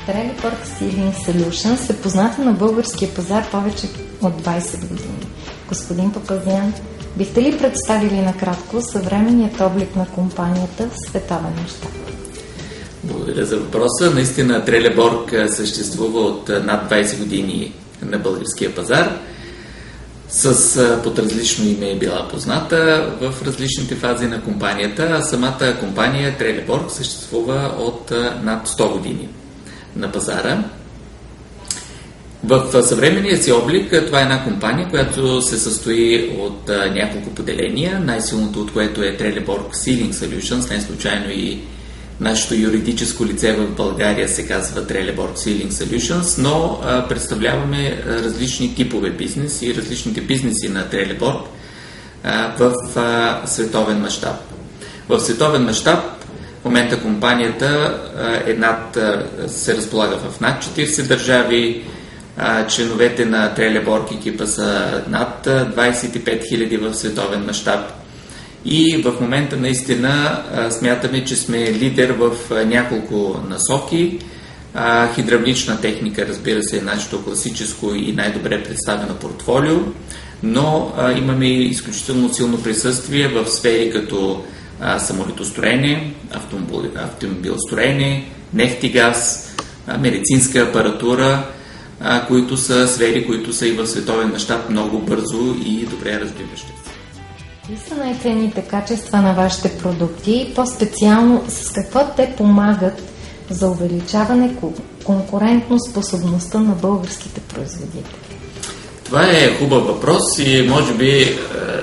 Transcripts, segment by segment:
Trailerpark Ceiling Solutions е позната на българския пазар повече от 20 години. Господин Папазян, бихте ли представили накратко съвременният облик на компанията в световен мащаб? Благодаря за въпроса. Наистина Trailerpark съществува от над 20 години на българския пазар. Под различно име е била позната в различните фази на компанията, а самата компания Trailerpark съществува от над 100 години на пазара. В съвременния си облик това е една компания, която се състои от няколко поделения, най-силното от което е Trailerpark Ceiling Solutions, не случайно и нашето юридическо лице в България се казва Trailerpark Ceiling Solutions, но представляваме различни типове бизнес и различните бизнеси на Trailerpark в световен мащаб. В световен мащаб в момента компанията се разполага в над 40 държави, членовете на Trailerpark екипа са над 25 000 в световен мащаб. И в момента наистина смятаме, че сме лидер в няколко насоки. Хидравлична техника, разбира се, е нашето класическо и най-добре представено портфолио, но имаме изключително силно присъствие в сфери като самолетостроене, автомобилостроене, нефт и газ, медицинска апаратура, които са сфери, които са и в световен мащаб много бързо и добре развиващи се. Какви са най-ценните качества на вашите продукти и по-специално с какво те помагат за увеличаване конкурентно способността на българските производители? Това е хубав въпрос и може би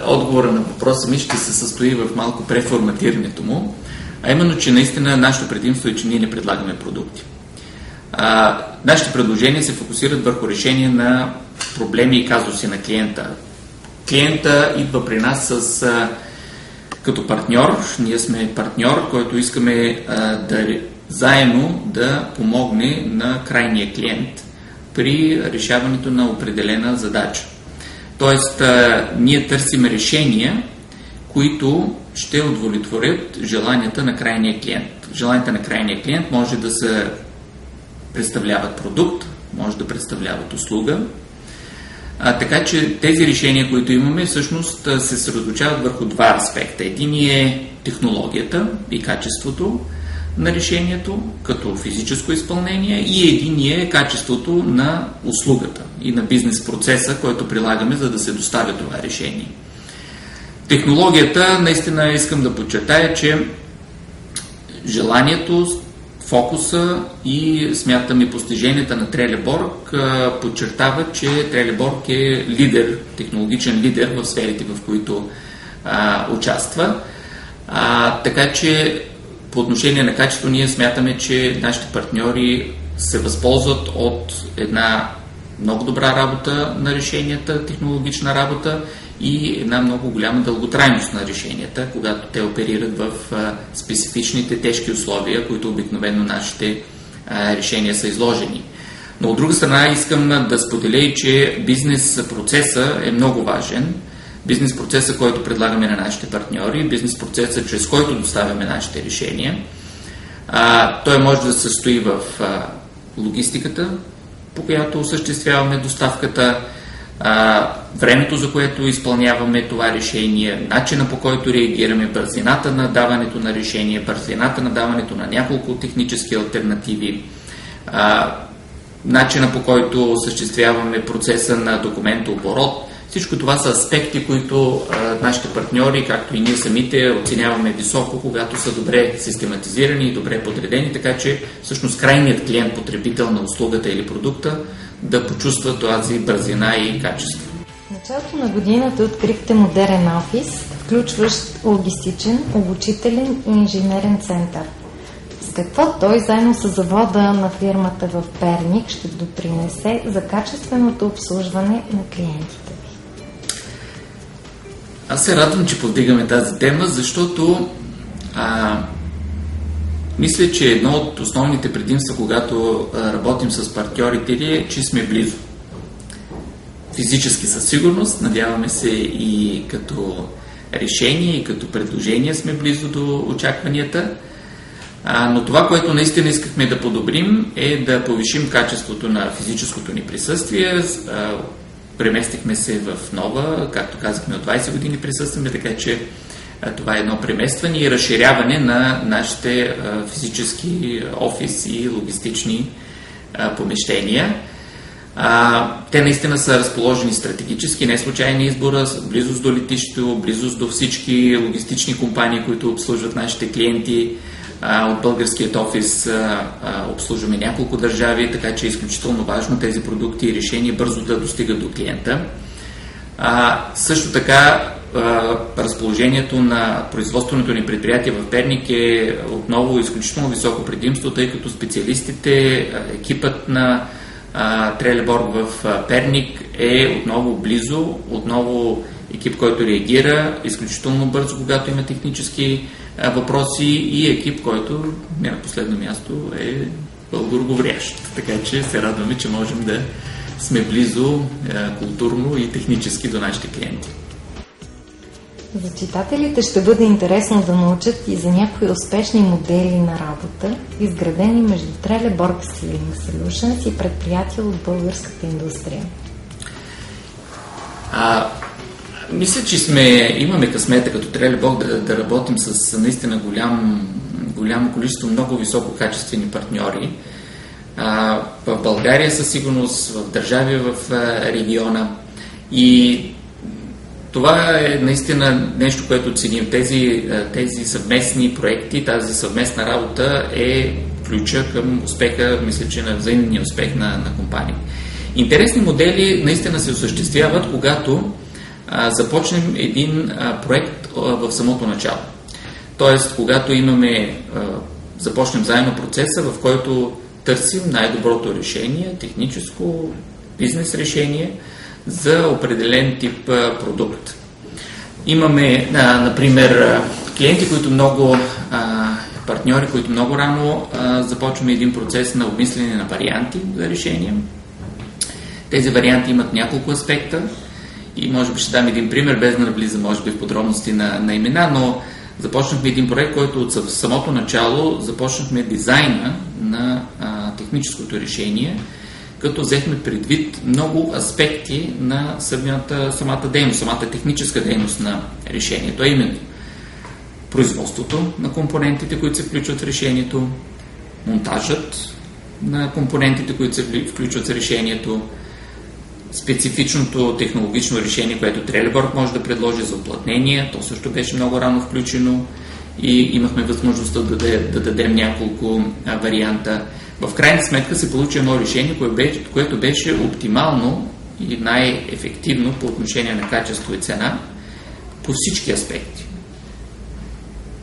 отговора на въпроса ми ще се състои в малко преформатирането му, а именно, че наистина нашето предимство е, че ние не предлагаме продукти. Нашите предложения се фокусират върху решение на проблеми и казуси на клиента. Клиента идва при нас като партньор. Ние сме партньор, който искаме заедно да помогне на крайния клиент при решаването на определена задача. Тоест, ние търсим решения, които ще удовлетворят желанията на крайния клиент. Желанията на крайния клиент може да се представляват продукт, може да представляват услуга. Така че тези решения, които имаме, всъщност се съсредоточават върху два аспекта. Един е технологията и качеството на решението като физическо изпълнение и един е качеството на услугата и на бизнес процеса, който прилагаме, за да се доставя това решение. Технологията, наистина искам да подчертая, че желанието, фокуса и смятам и постиженията на Trailerpark подчертават, че Trailerpark е лидер, технологичен лидер в сферите, в които участва. Така че по отношение на качество ние смятаме, че нашите партньори се възползват от една много добра работа на решенията, технологична работа и една много голяма дълготрайност на решенията, когато те оперират в специфичните тежки условия, които обикновено нашите решения са изложени. Но от друга страна искам да споделя и, че бизнес процеса е много важен. Бизнес процеса, който предлагаме на нашите партньори, бизнес процеса, чрез който доставяме нашите решения, той може да се състои в логистиката, по която осъществяваме доставката, времето, за което изпълняваме това решение, начина, по който реагираме, бързината на даването на решение, бързината на даването на няколко технически алтернативи, начина, по който осъществяваме процеса на документооборот. Всичко това са аспекти, които нашите партньори, както и ние самите, оценяваме високо, когато са добре систематизирани и добре подредени, така че всъщност крайният клиент, потребител на услугата или продукта, да почувства тази бързина и качество. В началото на годината открихте модерен офис, включващ логистичен, обучителен и инженерен център. С какво той, заедно с завода на фирмата в Перник, ще допринесе за качественото обслужване на клиентите ви? Аз се радвам, че повдигаме тази тема, защото мисля, че едно от основните предимства, когато работим с партньорите, е, че сме близо. Физически със сигурност, надяваме се и като решение, и като предложение сме близо до очакванията. Но това, което наистина искахме да подобрим, е да повишим качеството на физическото ни присъствие. Преместихме се в нова, както казахме, от 20 години присъстваме, така че това е едно преместване и разширяване на нашите физически офис и логистични помещения. Те наистина са разположени стратегически, не случайни избора, близост до летището, близост до всички логистични компании, които обслужват нашите клиенти. От българският офис обслужваме няколко държави, така че е изключително важно тези продукти и решения бързо да достигат до клиента. Също така разположението на производственото ни предприятие в Перник е отново изключително високо предимство, тъй като специалистите, екипът на Трелеборг в Перник е отново близо, отново екип, който реагира изключително бързо, когато има технически въпроси, и екип, който не на последно място е българоговорящ. Така че се радваме, че можем да сме близо културно и технически до нашите клиенти. За читателите ще бъде интересно да научат и за някои успешни модели на работа, изградени между Trelleborg Sealing Solutions и предприятия от българската индустрия. Мисля, че имаме късмета като Trelleborg да работим с наистина голямо количество много висококачествени партньори. В България със сигурност, в държави в региона, и това е наистина нещо, което ценим. Тези съвместни проекти, тази съвместна работа е ключа към успеха, мисля, че на взаимния успех на компания. Интересни модели наистина се осъществяват, когато започнем един проект в самото начало. Тоест, когато започнем заедно процеса, в който търсим най-доброто решение, техническо, бизнес решение за определен тип продукт. Имаме, например, клиенти, партньори, които много рано започваме един процес на обмислене на варианти за решение. Тези варианти имат няколко аспекта и може би ще дам един пример, без да навлизам може би в подробности на имена, но започнахме един проект, който от самото начало започнахме дизайна на техническото решение, като взехме предвид много аспекти на самата дейност, самата техническа дейност на решението, а именно производството на компонентите, които се включват в решението, монтажът на компонентите, които се включват в решението, специфичното технологично решение, което Trelleborg може да предложи за уплътнение, то също беше много рано включено и имахме възможността да дадем няколко варианта. В крайна сметка се получи едно решение, което беше оптимално и най-ефективно по отношение на качество и цена по всички аспекти.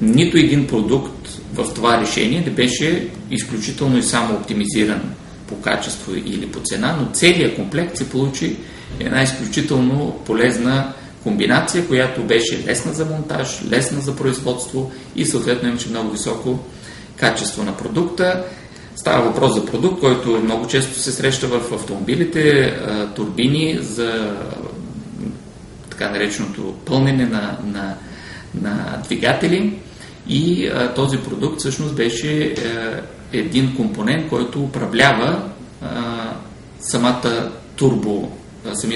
Нито един продукт в това решение не беше изключително и само оптимизиран по качество или по цена, но целият комплект се получи една изключително полезна комбинация, която беше лесна за монтаж, лесна за производство и съответно имаше много високо качество на продукта. Става въпрос за продукт, който много често се среща в автомобилите, турбини за така нареченото пълнене на двигатели, и този продукт всъщност беше един компонент, който управлява самия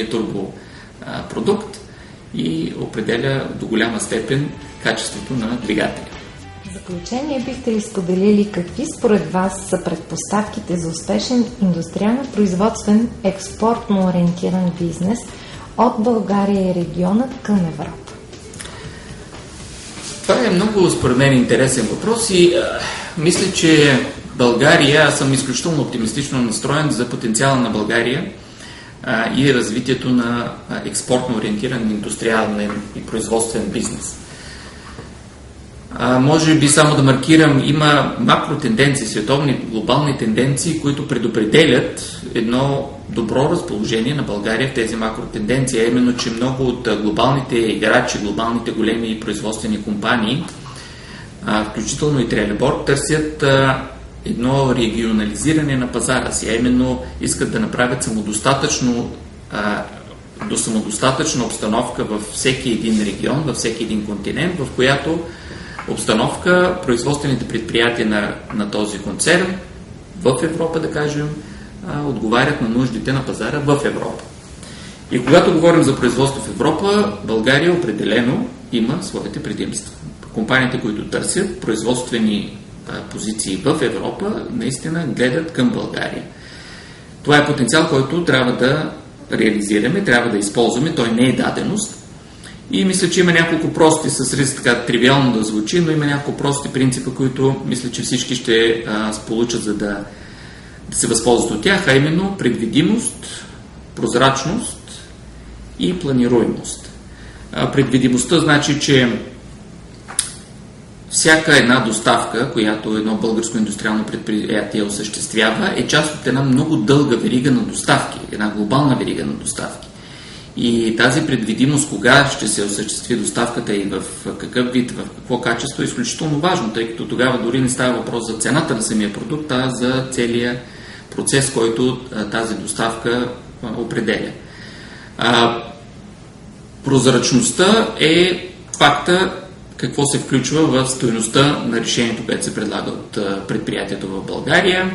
турбо продукт и определя до голяма степен качеството на двигателя. В заключение, бихте ли споделили какви според вас са предпоставките за успешен индустриално-производствен експортно ориентиран бизнес от България и региона към Европа? Това е много, според мен, интересен въпрос и мисля, че България, аз съм изключително оптимистично настроен за потенциала на България и развитието на експортно ориентиран индустриален и производствен бизнес. Може би само да маркирам, има макротенденции, световни глобални тенденции, които предопределят едно добро разположение на България в тези макротенденции, а именно, че много от глобалните играчи, глобалните големи производствени компании, включително и Trelleborg, търсят едно регионализиране на пазара си, а именно искат да направят самодостатъчна обстановка във всеки един регион, във всеки един континент, в която обстановка производствените предприятия на този концерн в Европа, да кажем, отговарят на нуждите на пазара в Европа. И когато говорим за производство в Европа, България определено има своите предимства. Компаниите, които търсят производствени позиции в Европа, наистина гледат към България. Това е потенциал, който трябва да реализираме, трябва да използваме, той не е даденост. И мисля, че има няколко прости, с риск така тривиално да звучи, но има няколко прости принципа, които мисля, че всички ще получат, за да се възползват от тях, а именно предвидимост, прозрачност и планируемост. Предвидимостта значи, че всяка една доставка, която едно българско индустриално предприятие осъществява, е част от една много дълга верига на доставки, една глобална верига на доставки. И тази предвидимост, кога ще се осъществи доставката и в какъв вид, в какво качество, е изключително важно, тъй като тогава дори не става въпрос за цената на самия продукт, а за целия процес, който тази доставка определя. Прозрачността е факта какво се включва в стойността на решението, което се предлага от предприятието в България.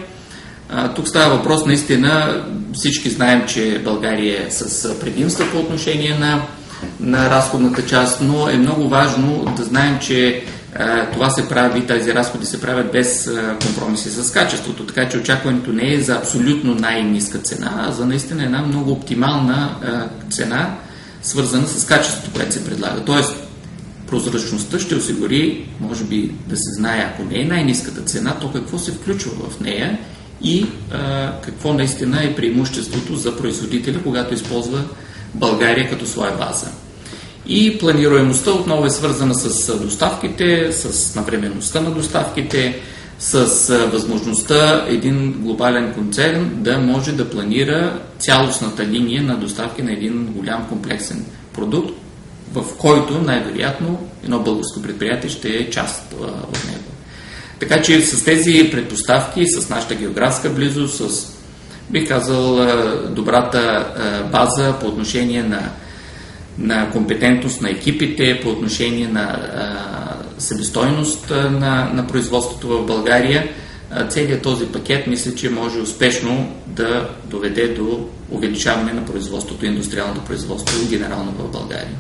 Тук става въпрос, наистина всички знаем, че България е с предимства по отношение на разходната част, но е много важно да знаем, че това се прави, тези разходи се правят без компромиси с качеството, така че очакването не е за абсолютно най-ниска цена, а за наистина една много оптимална цена, свързана с качеството, което се предлага. Тоест, прозрачността ще осигури, може би да се знае, ако не е най-ниската цена, то какво се включва в нея и какво наистина е преимуществото за производителя, когато използва България като своя база. И планируемостта отново е свързана с доставките, с навременността на доставките, с възможността един глобален концерн да може да планира цялостната линия на доставки на един голям комплексен продукт, в който най-вероятно едно българско предприятие ще е част от него. Така че с тези предпоставки, с нашата географска близост, с, бих казал, добрата база по отношение на компетентност на екипите, по отношение на себестойност на производството в България, целият този пакет мисля, че може успешно да доведе до увеличаване на производството, индустриалното производство генерално в България.